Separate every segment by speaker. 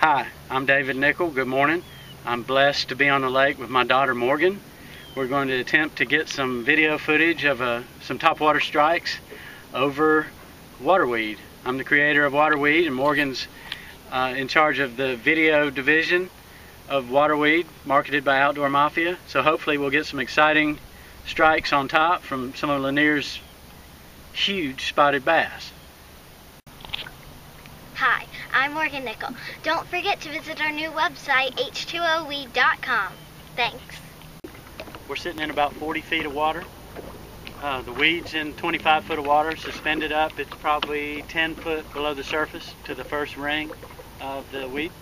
Speaker 1: Hi, I'm David Nichol. Good morning. I'm blessed to be on the lake with my daughter Morgan. We're going to attempt to get some video footage of some topwater strikes over Waterweed. I'm the creator of Waterweed, and Morgan's in charge of the video division of Waterweed, marketed by Outdoor Mafia. So hopefully we'll get some exciting strikes on top from some of Lanier's huge spotted bass.
Speaker 2: Hi, I'm Morgan Nichol. Don't forget to visit our new website, h2oweed.com. Thanks.
Speaker 1: We're sitting in about 40 feet of water. The weed's in 25 foot of water, suspended up. It's probably 10 foot below the surface to the first ring of the weed.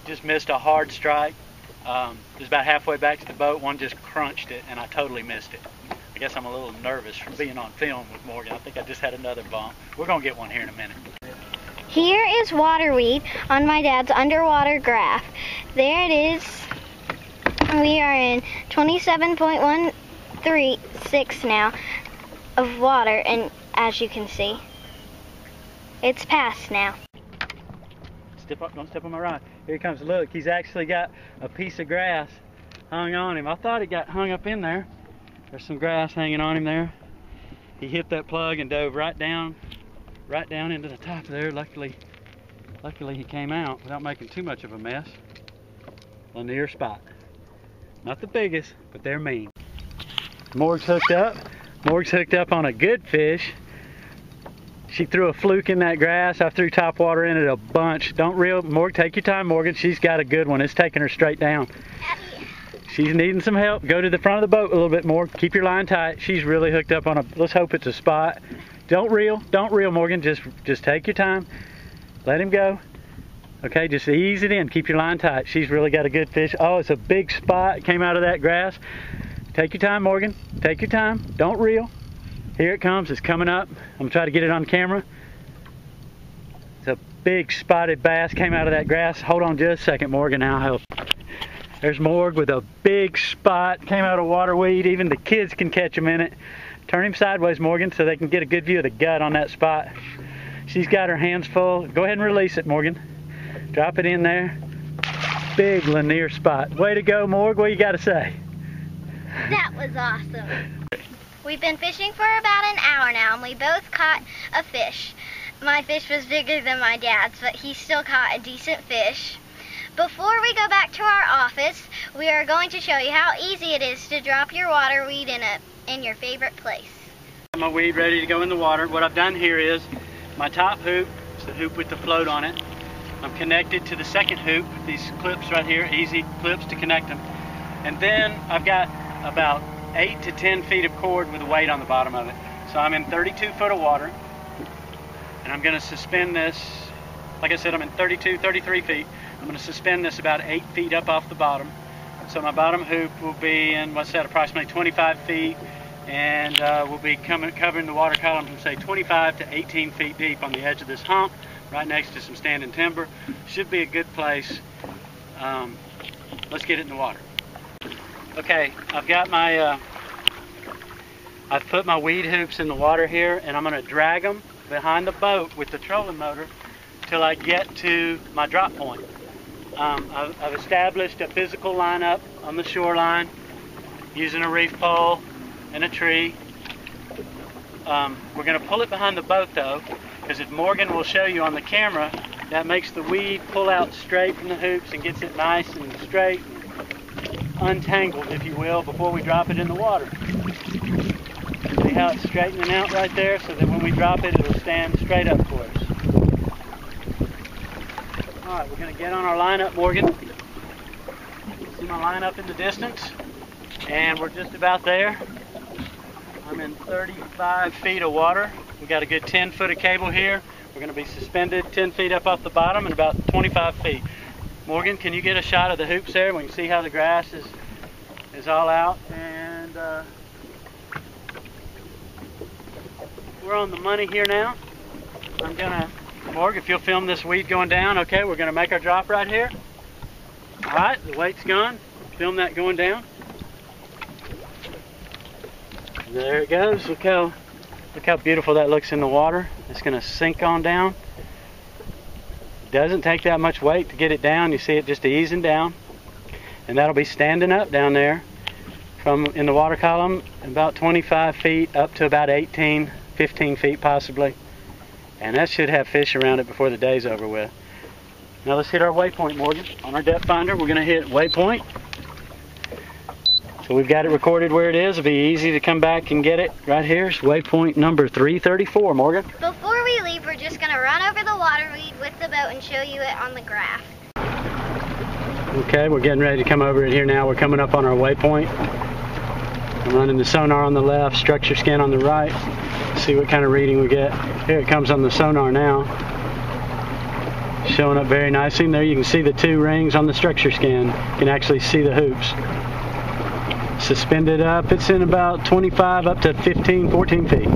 Speaker 1: Just missed a hard strike. It was about halfway back to the boat. One just crunched it, and I totally missed it. I guess I'm a little nervous from being on film with Morgan. I think I just had another bump. We're going to get one here in a minute.
Speaker 2: Here is Waterweed on my dad's underwater graph. There it is. We are in 27.136 now of water, and as you can see, it's past now.
Speaker 1: Step up, don't step on my rod. Here he comes. Look, he's actually got a piece of grass hung on him. I thought it got hung up in there. There's some grass hanging on him there. He hit that plug and dove right down into the top there. Luckily he came out without making too much of a mess. Lanier spot. Not the biggest, but they're mean. Morg's hooked up. Morg's hooked up on a good fish. She threw a fluke in that grass. I threw topwater in it a bunch. Don't reel, Morg, take your time, Morgan. She's got a good one. It's taking her straight down. She's needing some help. Go to the front of the boat a little bit more. Keep your line tight. She's really hooked up on a, let's hope it's a spot. Don't reel, Morgan. Just take your time. Let him go. Okay, just ease it in. Keep your line tight. She's really got a good fish. Oh, it's a big spot. It came out of that grass. Take your time, Morgan. Take your time. Don't reel. Here it comes. It's coming up. I'm going to try to get it on camera. It's a big spotted bass. Came out of that grass. Hold on just a second, Morgan. I'll help. There's Morg with a big spot. Came out of Waterweed. Even the kids can catch him in it. Turn him sideways, Morgan, so they can get a good view of the gut on that spot. She's got her hands full. Go ahead and release it, Morgan. Drop it in there. Big Lanier spot. Way to go, Morg. What you got to say?
Speaker 2: That was awesome. We've been fishing for about an hour now, and we both caught a fish. My fish was bigger than my dad's, but he still caught a decent fish. Before we go back to our office, we are going to show you how easy it is to drop your Waterweed in your favorite place.
Speaker 1: My weed ready to go in the water. What I've done here is my top hoop, it's the hoop with the float on it. I'm connected to the second hoop, these clips right here, easy clips to connect them. And then I've got about 8 to 10 feet of cord with a weight on the bottom of it. So I'm in 32 foot of water, and I'm going to suspend this. Like I said, I'm in 33 feet. I'm going to suspend this about 8 feet up off the bottom. So my bottom hoop will be in, what's that, approximately 25 feet, and we'll be covering the water column from say 25 to 18 feet deep on the edge of this hump, right next to some standing timber. Should be a good place. Let's get it in the water. Okay, I've got my, I've put my weed hoops in the water here, and I'm going to drag them behind the boat with the trolling motor till I get to my drop point. I've established a physical lineup on the shoreline using a reef pole and a tree. We're going to pull it behind the boat though, because if Morgan will show you on the camera, that makes the weed pull out straight from the hoops and gets it nice and straight, untangled if you will, before we drop it in the water. See how it's straightening out right there, so that when we drop it, it'll stand straight up for us. Alright, we're going to get on our lineup, Morgan. See my lineup in the distance? And we're just about there. I'm in 35 feet of water. We got a good 10 foot of cable here. We're going to be suspended 10 feet up off the bottom and about 25 feet. Morgan, can you get a shot of the hoops there? We can see how the grass is all out. And we're on the money here now. I'm going to, Morg, if you'll film this weed going down, okay, we're going to make our drop right here. All right, the weight's gone. Film that going down. There it goes. Look how Look how beautiful that looks in the water. It's going to sink on down. Doesn't take that much weight to get it down. You see it just easing down. And that'll be standing up down there from in the water column about 25 feet up to about 18, 15 feet possibly. And that should have fish around it before the day's over with. Now let's hit our waypoint, Morgan. On our depth finder, we're going to hit waypoint. So we've got it recorded where it is. It'll be easy to come back and get it. Right here is waypoint number 334, Morgan.
Speaker 2: Before we leave, we're just going to run over the waterweed with the boat and show you it on the graph.
Speaker 1: Okay, we're getting ready to come over it here now. We're coming up on our waypoint. I'm running the sonar on the left, structure scan on the right. See what kind of reading we get. Here it comes on the sonar now. Showing up very nicely. And there you can see the 2 rings on the structure scan. You can actually see the hoops. Suspended up, it's in about 25 up to 15, 14 feet.